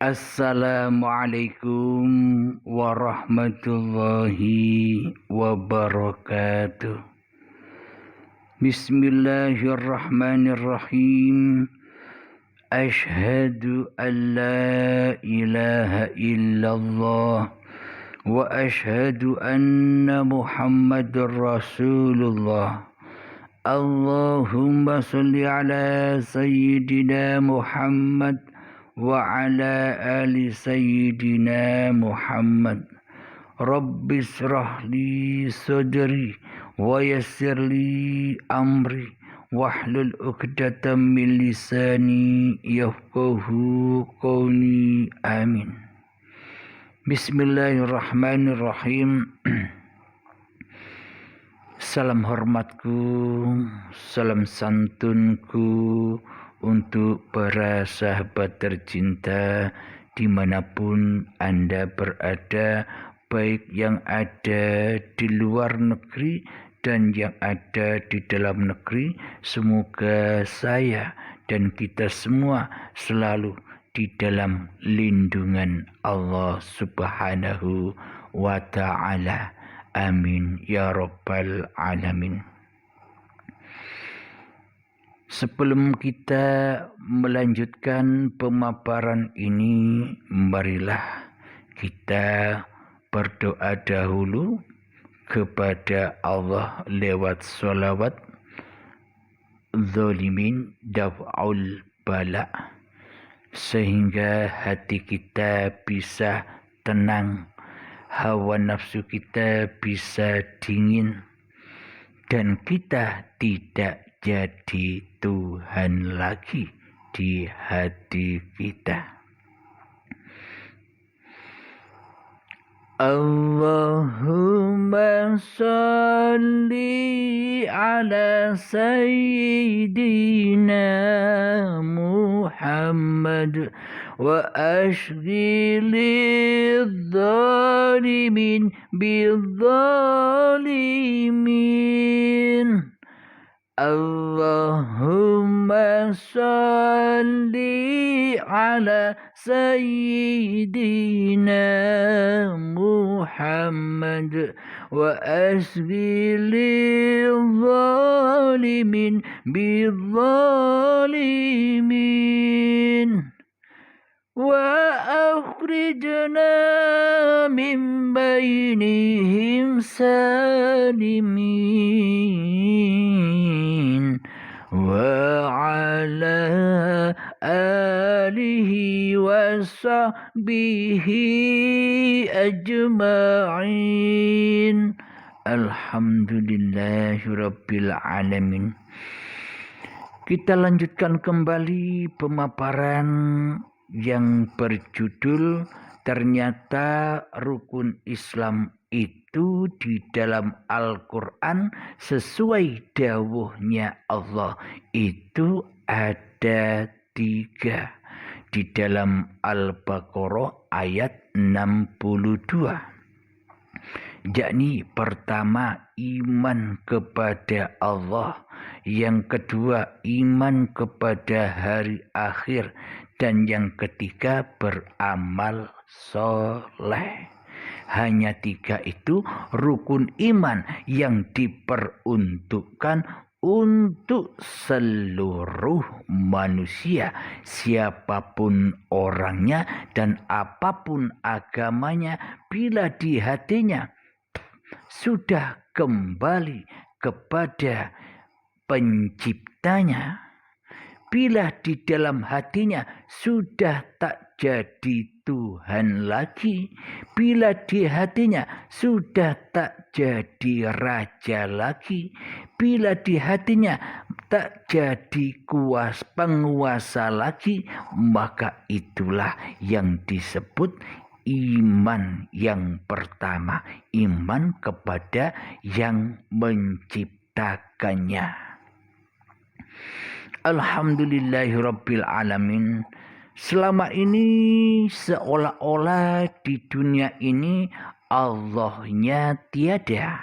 Assalamualaikum warahmatullahi wabarakatuh. Bismillahirrahmanirrahim. Ashhadu an la ilaha illallah wa ashhadu anna Muhammadur Rasulullah. Allahumma salli ala sayyidina Muhammad wa ala ali sayyidina Muhammad. Rabbi israh li sadri wa yassir li amri wahlul 'uqdatam min lisani yafqahu qawli. Amin. Bismillahirrahmanirrahim. Salam hormatku, salam santunku untuk para sahabat tercinta dimanapun Anda berada, baik yang ada di luar negeri dan yang ada di dalam negeri. Semoga saya dan kita semua selalu di dalam lindungan Allah Subhanahu wa ta'ala. Amin ya rabbal alamin. Sebelum kita melanjutkan pemaparan ini, marilah kita berdoa dahulu kepada Allah lewat sholawat. Zalimin daf'ul bala, sehingga hati kita bisa tenang, hawa nafsu kita bisa dingin, dan kita tidak jadi Tuhan lagi di hati kita. Allahumma salli ala sayyidina Muhammad wa ashghilil zalimin bizzalimin. Allahumma salli ala sayyidina Muhammad wa ashghilil zalimin bizzalimin wa akhrijna min bainihim salimin wa ala alihi wa sahbihi ajma'in. Alhamdulillahirabbil alamin. Kita lanjutkan kembali pemaparan yang berjudul ternyata rukun Islam itu di dalam Al-Quran sesuai dawuhnya Allah itu ada 3 di dalam Al-Baqarah ayat 62. Yakni pertama iman kepada Allah, yang kedua iman kepada hari akhir, dan yang ketiga beramal soleh. Hanya 3 itu rukun iman yang diperuntukkan untuk seluruh manusia, siapapun orangnya dan apapun agamanya, bila di hatinya sudah kembali kepada penciptanya, bila di dalam hatinya sudah tak jadi Tuhan lagi, bila di hatinya sudah tak jadi raja lagi, bila di hatinya tak jadi penguasa lagi, maka itulah yang disebut iman yang pertama, iman kepada yang menciptakannya. Alhamdulillahirabbil alamin. Selama ini seolah-olah di dunia ini Allahnya tiada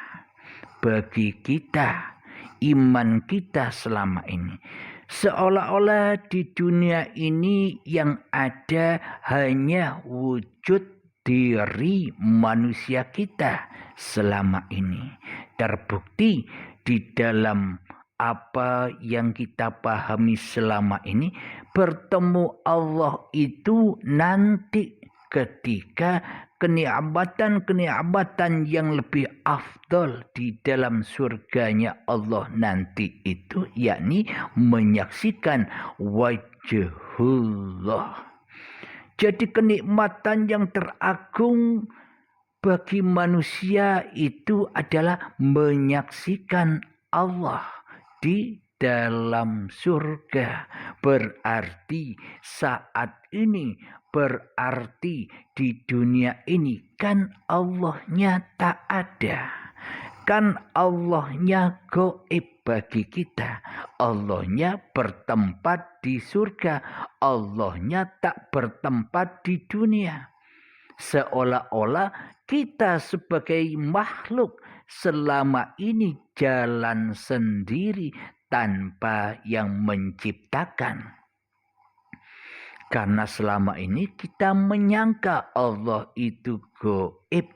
bagi kita. Iman kita selama ini Seolah-olah di dunia ini yang ada hanya wujud diri manusia kita selama ini. Terbukti di dalam apa yang kita pahami selama ini, bertemu Allah itu nanti ketika kenikmatan yang lebih afdol di dalam surganya Allah nanti itu, yakni menyaksikan wajhullah. Jadi kenikmatan yang teragung bagi manusia itu adalah menyaksikan Allah di dalam surga. Berarti saat ini, berarti di dunia ini kan Allahnya tak ada. Kan Allahnya gaib bagi kita. Allahnya bertempat di surga. Allahnya tak bertempat di dunia. Seolah-olah kita sebagai makhluk selama ini jalan sendiri tanpa yang menciptakan. Karena selama ini kita menyangka Allah itu gaib.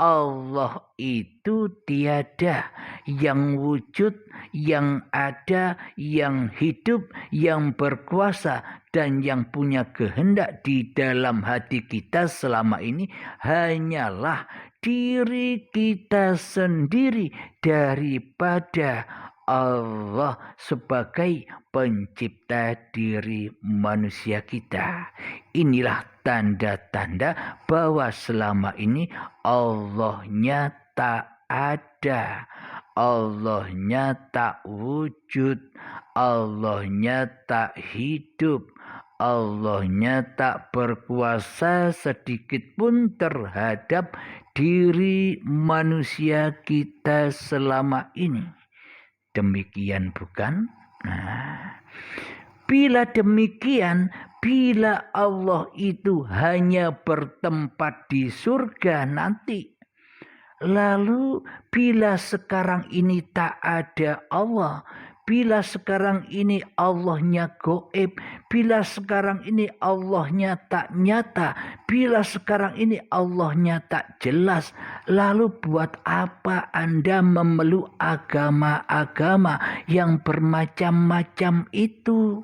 Allah itu tiada, yang wujud, yang ada, yang hidup, yang berkuasa, dan yang punya kehendak di dalam hati kita selama ini hanyalah diri kita sendiri daripada Allah sebagai pencipta diri manusia kita. Inilah tanda-tanda bahwa selama ini Allahnya tak ada, Allahnya tak wujud, Allahnya tak hidup, Allahnya tak berkuasa sedikit pun terhadap diri manusia kita selama ini. Demikian bukan? Nah, bila demikian, bila Allah itu hanya bertempat di surga nanti, lalu bila sekarang ini tak ada Allah, bila sekarang ini Allahnya gaib, bila sekarang ini Allahnya tak nyata, bila sekarang ini Allahnya tak jelas, lalu buat apa Anda memeluk agama-agama yang bermacam-macam itu?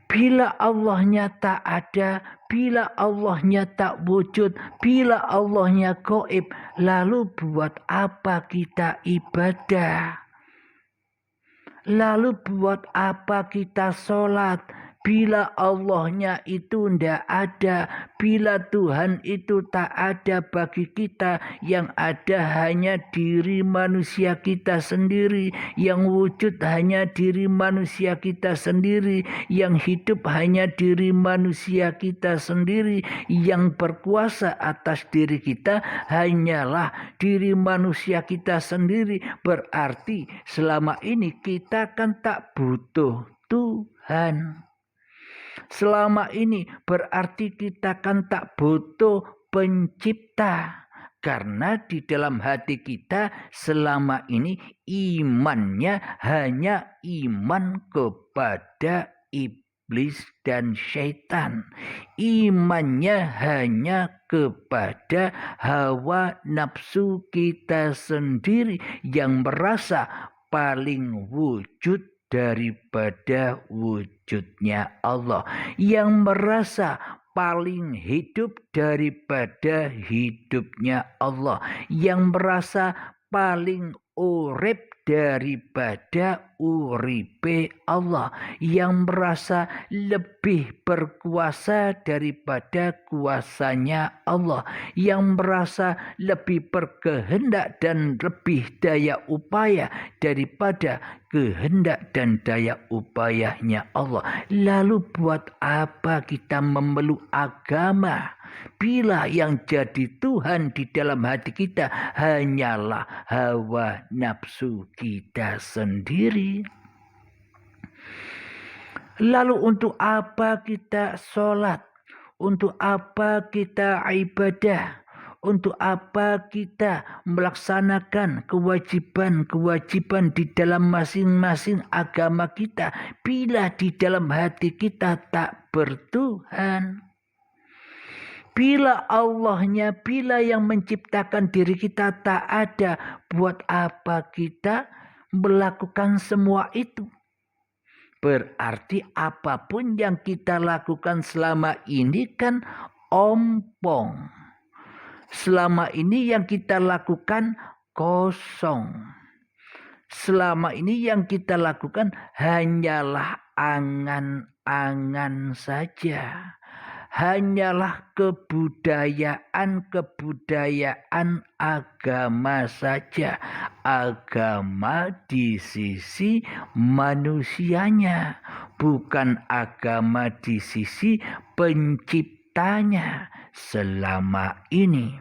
Bila Allahnya tak ada, bila Allahnya tak wujud, bila Allahnya gaib, lalu buat apa kita ibadah? Lalu buat apa kita sholat? Bila Allahnya itu tidak ada, bila Tuhan itu tak ada bagi kita, yang ada hanya diri manusia kita sendiri, yang wujud hanya diri manusia kita sendiri, yang hidup hanya diri manusia kita sendiri, yang berkuasa atas diri kita hanyalah diri manusia kita sendiri. Berarti selama ini kita kan tak butuh Tuhan. Selama ini berarti kita kan tak butuh pencipta. Karena di dalam hati kita selama ini imannya hanya iman kepada iblis dan syaitan. Imannya hanya kepada hawa nafsu kita sendiri yang merasa paling wujud daripada wujudnya Allah, yang merasa paling hidup daripada hidupnya Allah, yang merasa paling urip daripada uripe Allah, yang merasa lebih berkuasa daripada kuasanya Allah, yang merasa lebih berkehendak dan lebih daya upaya daripada kehendak dan daya upayanya Allah. Lalu buat apa kita memeluk agama bila yang jadi Tuhan di dalam hati kita hanyalah hawa nafsu kita sendiri? Lalu untuk apa kita sholat? Untuk apa kita ibadah? Untuk apa kita melaksanakan kewajiban-kewajiban di dalam masing-masing agama kita bila di dalam hati kita tak bertuhan? Bila Allahnya, bila yang menciptakan diri kita tak ada, buat apa kita melakukan semua itu? Berarti apapun yang kita lakukan selama ini kan ompong. Selama ini yang kita lakukan kosong. Selama ini yang kita lakukan hanyalah angan-angan saja. Hanyalah kebudayaan agama saja. Agama di sisi manusianya, bukan agama di sisi penciptanya selama ini.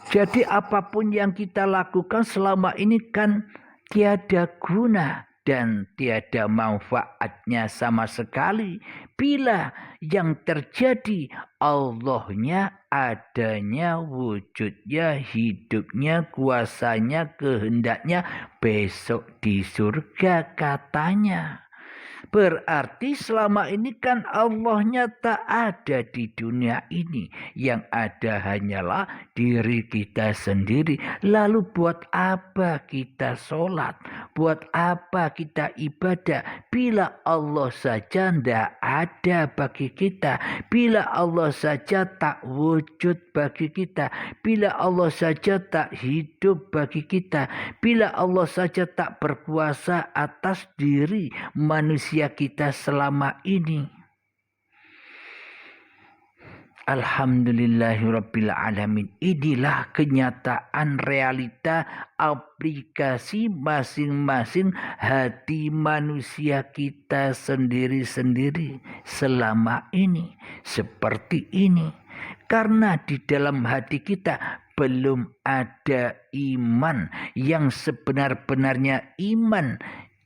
Jadi apapun yang kita lakukan selama ini kan tiada guna dan tiada manfaatnya sama sekali. Bila yang terjadi Allahnya, adanya, wujudnya, hidupnya, kuasanya, kehendaknya besok di surga katanya. Berarti selama ini kan Allahnya tak ada di dunia ini. Yang ada hanyalah diri kita sendiri. Lalu buat apa kita sholat? Buat apa kita ibadah? Bila Allah saja tidak ada bagi kita. Bila Allah saja tak wujud bagi kita. Bila Allah saja tak hidup bagi kita. Bila Allah saja tak berkuasa atas diri manusia kita selama ini. Alhamdulillahirrabbilalamin. Inilah kenyataan realita aplikasi masing-masing hati manusia kita sendiri-sendiri selama ini. Seperti ini. Karena di dalam hati kita belum ada iman yang sebenar-benarnya iman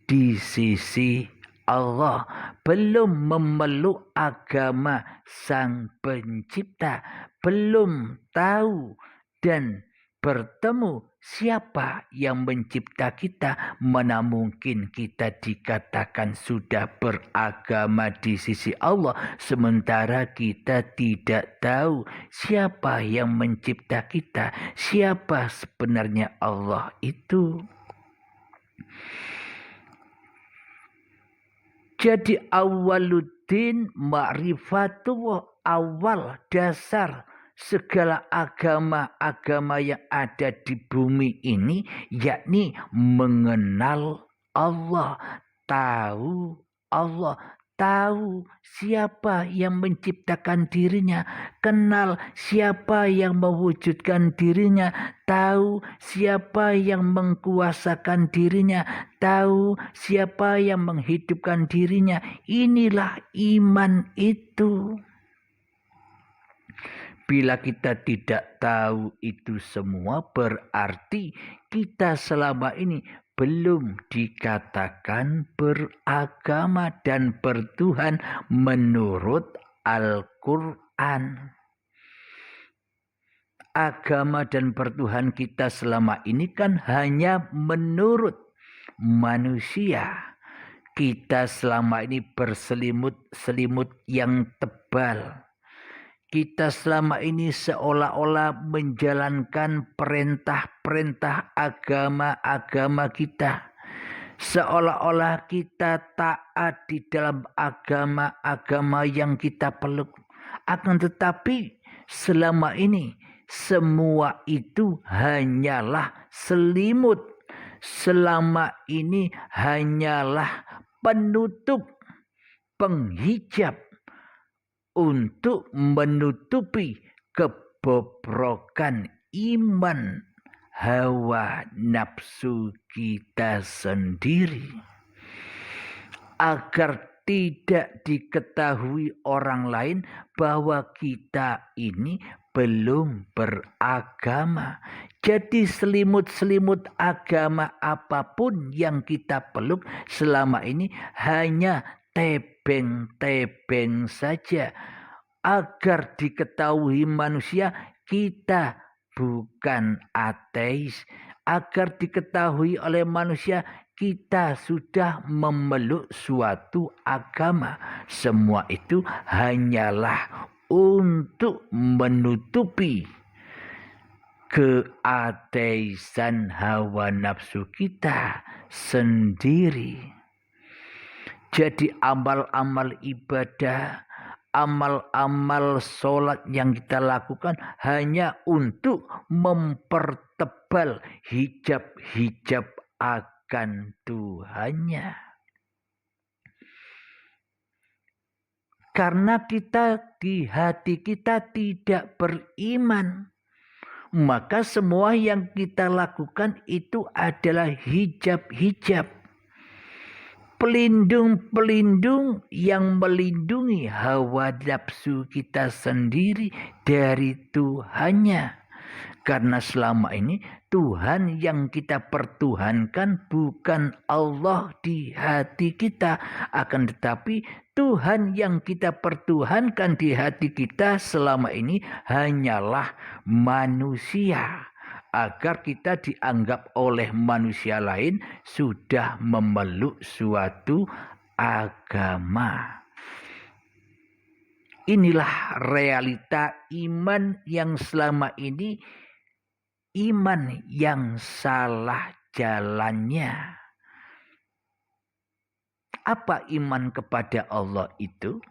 di sisi Allah, belum memeluk agama Sang Pencipta, belum tahu dan bertemu siapa yang mencipta kita, mana mungkin kita dikatakan sudah beragama di sisi Allah, sementara kita tidak tahu siapa yang mencipta kita, siapa sebenarnya Allah itu. Jadi awaluddin ma'rifatullah, awal dasar segala agama-agama yang ada di bumi ini, yakni mengenal Allah, tahu Allah, tahu siapa yang menciptakan dirinya, kenal siapa yang mewujudkan dirinya, tahu siapa yang mengkuasakan dirinya, tahu siapa yang menghidupkan dirinya. Inilah iman itu. Bila kita tidak tahu itu semua, berarti kita selama ini belum dikatakan beragama dan bertuhan menurut Al-Quran. Agama dan bertuhan kita selama ini kan hanya menurut manusia. Kita selama ini berselimut yang tebal. Kita selama ini seolah-olah menjalankan perintah-perintah agama-agama kita. Seolah-olah kita taat di dalam agama-agama yang kita peluk. Akan tetapi selama ini semua itu hanyalah selimut. Selama ini hanyalah penutup, penghijab untuk menutupi kebobrokan iman hawa nafsu kita sendiri, agar tidak diketahui orang lain bahwa kita ini belum beragama. Jadi selimut-selimut agama apapun yang kita peluk selama ini hanya tebeng-tebeng saja. agar diketahui manusia kita bukan ateis, agar diketahui oleh manusia kita sudah memeluk suatu agama. Semua itu hanyalah untuk menutupi keateisan hawa nafsu kita sendiri. Jadi amal-amal ibadah, amal-amal sholat yang kita lakukan hanya untuk mempertebal hijab-hijab akan Tuhannya. Karena kita di hati kita tidak beriman, maka semua yang kita lakukan itu adalah hijab-hijab. Pelindung-pelindung yang melindungi hawa nafsu kita sendiri dari Tuhannya. Karena selama ini Tuhan yang kita pertuhankan bukan Allah di hati kita. Akan tetapi Tuhan yang kita pertuhankan di hati kita selama ini hanyalah manusia. Agar kita dianggap oleh manusia lain sudah memeluk suatu agama. Inilah realita iman yang selama ini iman yang salah jalannya. Apa iman kepada Allah itu?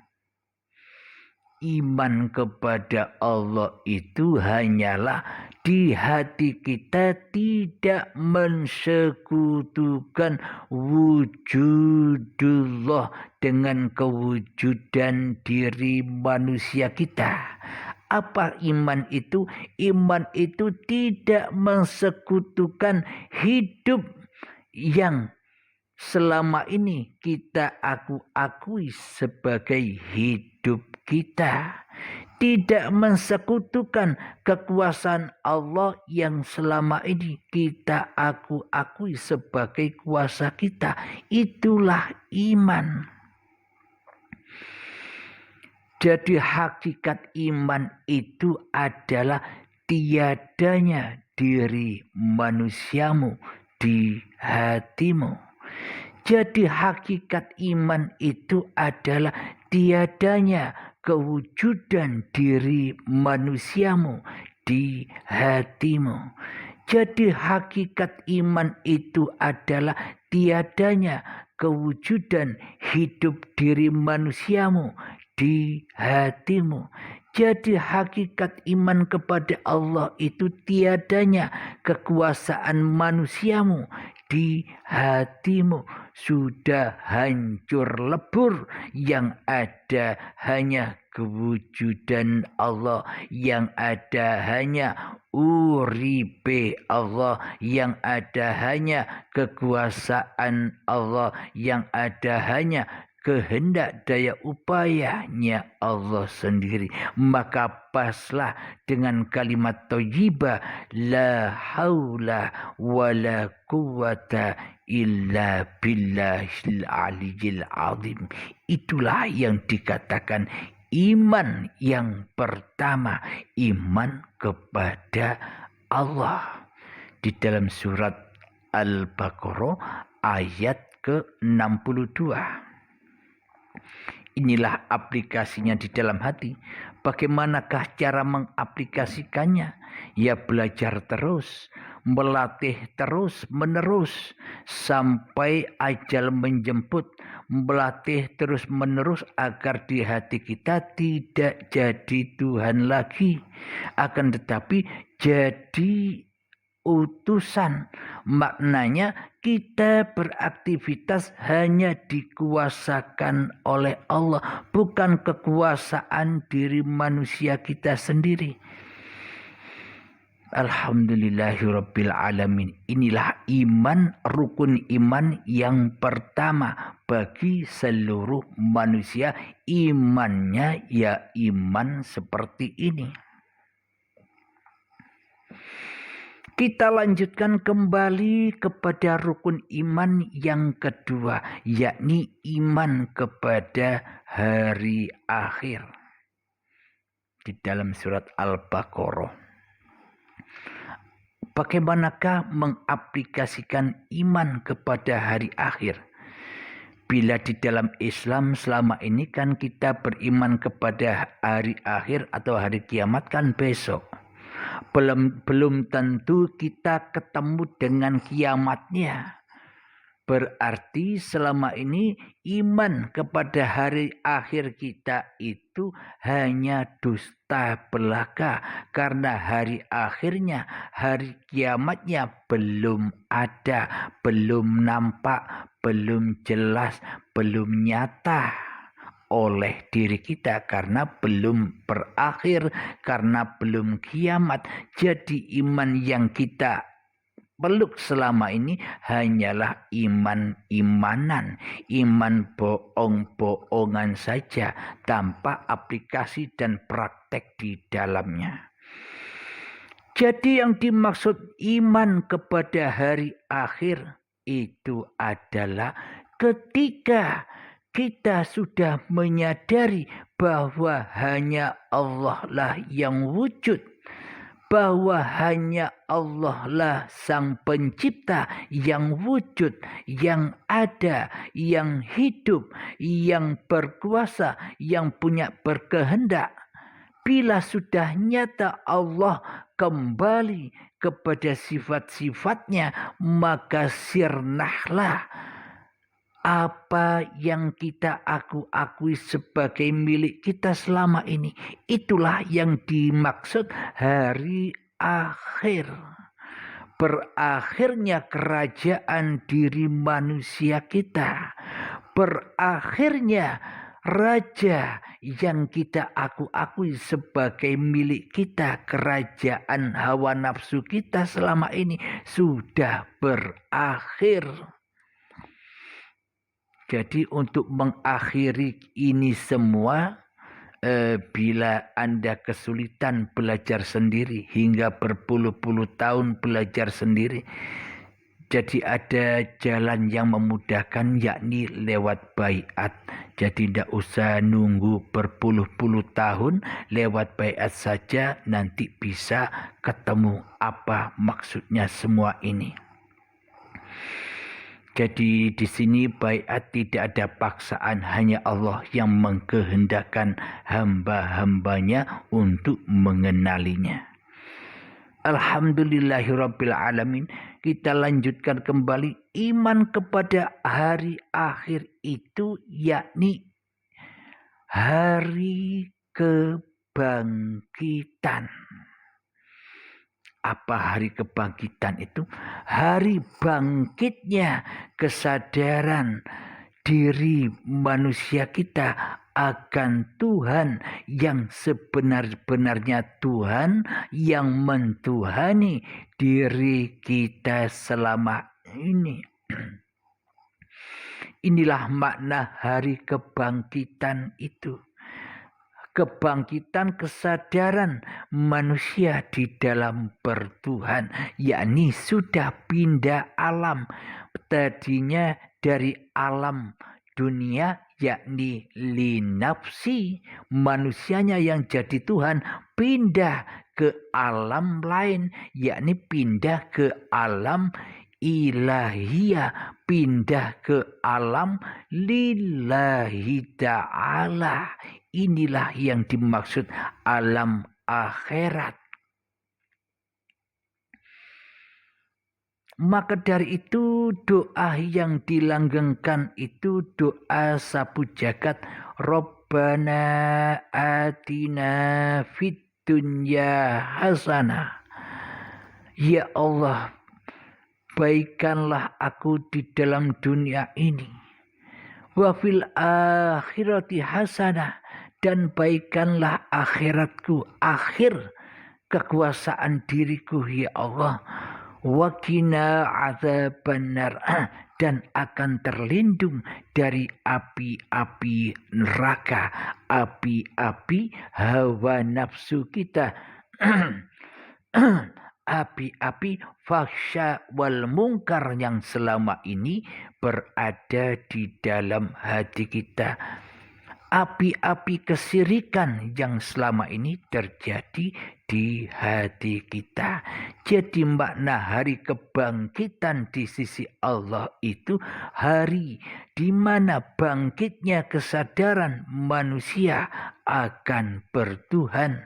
Iman kepada Allah itu hanyalah di hati kita tidak mensekutukan wujudullah dengan kewujudan diri manusia kita. Apa iman itu? Iman itu tidak mensekutukan hidup yang selama ini kita akui sebagai hidup kita. Tidak mensekutukan kekuasaan Allah yang selama ini kita akui sebagai kuasa kita. Itulah iman. Jadi hakikat iman itu adalah tiadanya diri manusiamu di hatimu. Jadi hakikat iman itu adalah tiadanya kewujudan diri manusiamu di hatimu. Jadi hakikat iman itu adalah tiadanya kewujudan hidup diri manusiamu di hatimu. Jadi hakikat iman kepada Allah itu tiadanya kekuasaan manusiamu di hatimu. Sudah hancur lebur, yang ada hanya kewujudan Allah, yang ada hanya uripe Allah, yang ada hanya kekuasaan Allah, yang ada hanya kehendak daya upayanya Allah sendiri. Maka paslah dengan kalimat thayyibah la haula wala quwata illa billahil aliyyil azim. Itulah yang dikatakan iman yang pertama, iman kepada Allah. Di dalam surat Al-Baqarah ayat ke-62. Inilah aplikasinya di dalam hati. Bagaimanakah cara mengaplikasikannya? Ya belajar terus, melatih terus menerus sampai ajal menjemput. Melatih terus menerus agar di hati kita tidak jadi Tuhan lagi. Akan tetapi jadi utusan. Maknanya kita beraktivitas hanya dikuasakan oleh Allah, bukan kekuasaan diri manusia kita sendiri. Alhamdulillahirabbil alamin. Inilah iman, rukun iman yang pertama bagi seluruh manusia. Imannya ya iman seperti ini. Kita lanjutkan kembali kepada rukun iman yang kedua, yakni iman kepada hari akhir. di dalam surat Al-Baqarah. Bagaimanakah mengaplikasikan iman kepada hari akhir? Bila di dalam Islam selama ini kan kita beriman kepada hari akhir atau hari kiamat kan besok. Belum tentu kita ketemu dengan kiamatnya. Berarti selama ini iman kepada hari akhir kita itu hanya dusta belaka. Karena hari akhirnya, hari kiamatnya belum ada, belum nampak, belum jelas, belum nyata oleh diri kita karena belum berakhir, karena belum kiamat. Jadi iman yang kita peluk selama ini hanyalah iman-imanan, iman bohong-bohongan saja tanpa aplikasi dan praktek di dalamnya. Jadi yang dimaksud iman kepada hari akhir itu adalah ketika kita sudah menyadari bahwa hanya Allah lah yang wujud, bahwa hanya Allah lah sang pencipta yang wujud, yang ada, yang hidup, yang berkuasa, yang punya berkehendak. Bila sudah nyata Allah kembali kepada sifat-sifatnya, maka sirnahlah apa yang kita akui sebagai milik kita selama ini. Itulah yang dimaksud hari akhir. Berakhirnya kerajaan diri manusia kita. Berakhirnya raja yang kita akui sebagai milik kita. Kerajaan hawa nafsu kita selama ini sudah berakhir. Jadi untuk mengakhiri ini semua, bila Anda kesulitan belajar sendiri hingga berpuluh-puluh tahun belajar sendiri, jadi ada jalan yang memudahkan yakni lewat baiat. Jadi tidak usah nunggu berpuluh-puluh tahun, lewat baiat saja nanti bisa ketemu apa maksudnya semua ini. Jadi di sini baiat tidak ada paksaan, hanya Allah yang mengkehendakkan hamba-hambanya untuk mengenalinya. Alhamdulillahirabbil alamin. Kita lanjutkan kembali iman kepada hari akhir itu yakni hari kebangkitan. Apa hari kebangkitan itu? Hari bangkitnya kesadaran diri manusia kita akan Tuhan yang sebenar-benarnya Tuhan yang mentuhani diri kita selama ini. Inilah makna hari kebangkitan itu. Kebangkitan kesadaran manusia di dalam bertuhan, yakni sudah pindah alam. Tadinya dari alam dunia, yakni linafsi, manusianya yang jadi Tuhan, pindah ke alam lain, yakni pindah ke alam ilahiyah, pindah ke alam lillahi ta'ala. Inilah yang dimaksud alam akhirat. Maka dari itu doa yang dilanggengkan itu doa sapu jagat. Rabbana atina fid dunya hasanah. Ya Allah, baikkanlah aku di dalam dunia ini. Wa fil akhirati hasanah, dan baikkanlah akhiratku, akhir kekuasaan diriku ya Allah. Wa qina adzabannar, dan akan terlindung dari api-api neraka, api-api hawa nafsu kita. Api-api fahsya wal mungkar yang selama ini berada di dalam hati kita. api-api kesirikan yang selama ini terjadi di hati kita. Jadi makna hari kebangkitan di sisi Allah itu hari di mana bangkitnya kesadaran manusia akan bertuhan,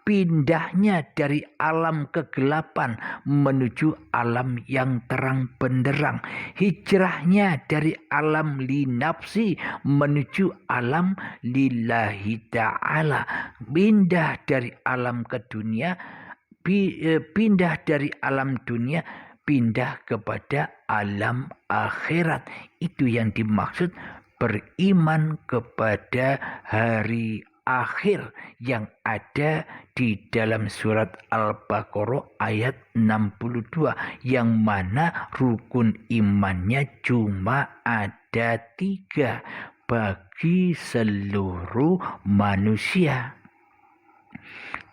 pindahnya dari alam kegelapan menuju alam yang terang benderang, hijrahnya dari alam linafsi menuju alam lillahi ta'ala, pindah dari alam ke dunia, pindah dari alam dunia, pindah kepada alam akhirat. Itu yang dimaksud beriman kepada hari akhir yang ada di dalam surat Al-Baqarah ayat 62, yang mana rukun imannya cuma ada 3 bagi seluruh manusia.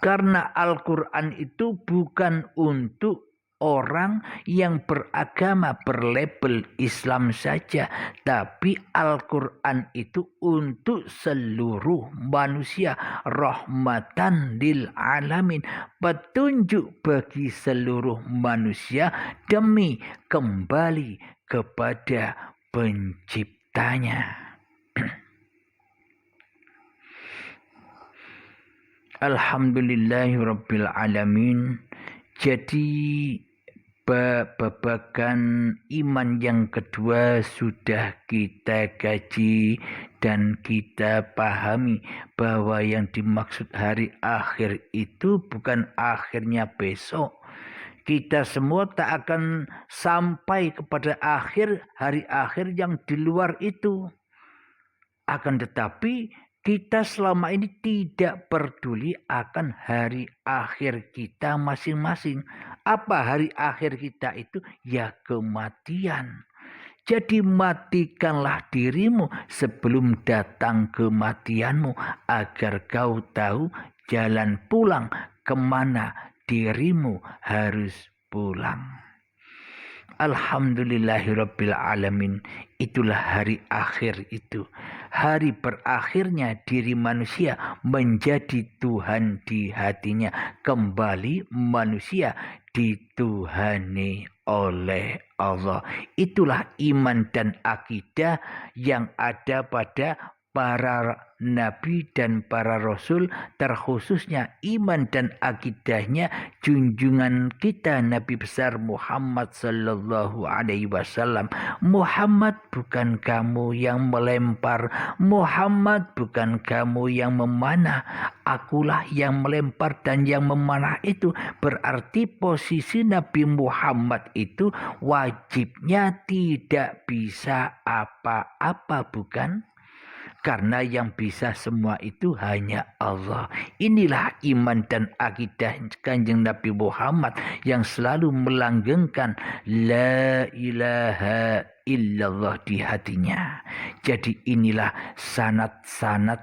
Karena Al-Quran itu bukan untuk orang yang beragama berlabel Islam saja, tapi Al-Quran itu untuk seluruh manusia, rahmatan lil alamin, petunjuk bagi seluruh manusia demi kembali kepada penciptanya. Alhamdulillahirabbil alamin. Jadi babagan iman yang kedua sudah kita kaji dan kita pahami bahwa yang dimaksud hari akhir itu bukan akhirnya besok. Kita semua tak akan sampai kepada hari akhir yang di luar itu. Akan tetapi kita selama ini tidak peduli akan hari akhir kita masing-masing. Apa hari akhir kita itu? Ya kematian. Jadi matikanlah dirimu sebelum datang kematianmu, agar kau tahu jalan pulang kemana dirimu harus pulang. Alhamdulillahirabbil alamin. Itulah hari akhir itu. Hari berakhirnya diri manusia menjadi Tuhan di hatinya. Kembali manusia dituhani oleh Allah. Itulah iman dan akidah yang ada pada para nabi dan para rasul, terkhususnya iman dan akidahnya junjungan kita Nabi besar Muhammad sallallahu alaihi wasallam. Muhammad, bukan kamu yang melempar, Muhammad bukan kamu yang memanah, akulah yang melempar dan yang memanah. Itu berarti posisi Nabi Muhammad itu wajibnya tidak bisa apa-apa, bukan? Karena yang bisa semua itu hanya Allah. Inilah iman dan akidah Kanjeng Nabi Muhammad yang selalu melanggengkan la ilaha illallah di hatinya. Jadi inilah sanad-sanad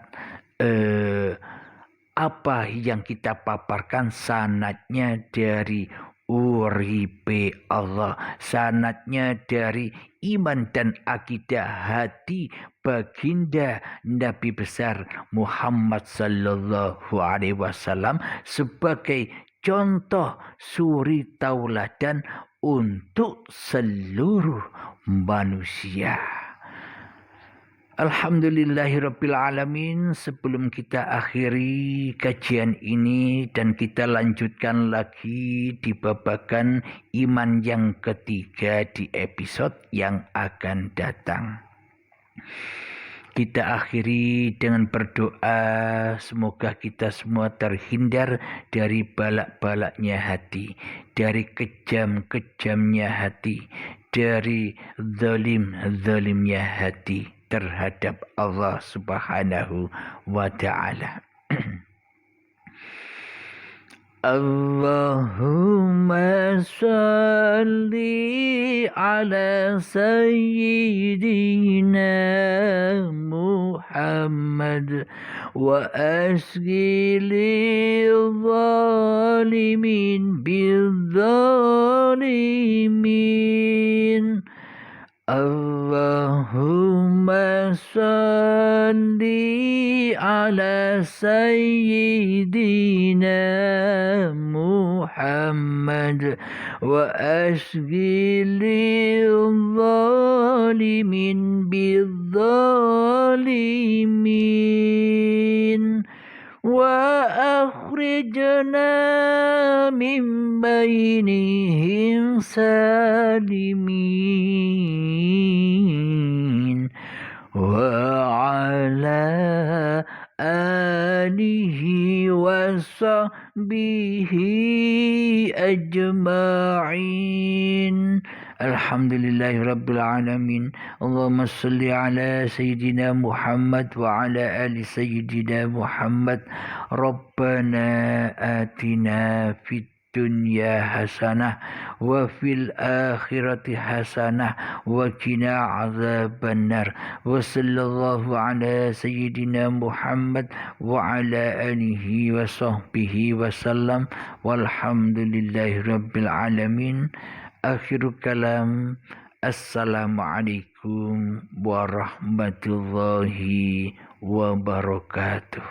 apa yang kita paparkan, sanadnya dari uripe Allah, sanadnya dari iman dan akidah hati baginda Nabi besar Muhammad sallallahu alaihi wasallam sebagai contoh suri tauladan untuk seluruh manusia. Alhamdulillahirabbil alamin. Sebelum kita akhiri kajian ini dan kita lanjutkan lagi di babagan iman yang ketiga di episode yang akan datang, kita akhiri dengan berdoa semoga kita semua terhindar dari balak-balaknya hati, dari kejam-kejamnya hati, dari zalim-zalimnya hati terhadap Allah Subhanahu wa ta'ala. Allahumma salli ala sayyidina Muhammad wa asghil zalimin bizzalimin. Allahumma salli وأشغل الظالمين بالظالمين وأخرجنا من بينهم سالمين وعلى آله وصحبه أجمعين. الحمد لله رب العالمين. اللهم صل على سيدنا محمد وعلى آل سيدنا محمد. ربنا آتنا في الدنيا حسنة وفي الآخرة حسنة وقنا عذاب النار. وصلى الله على سيدنا محمد وعلى آله وصحبه وسلم والحمد لله رب العالمين. Akhir kalam, assalamualaikum warahmatullahi wabarakatuh.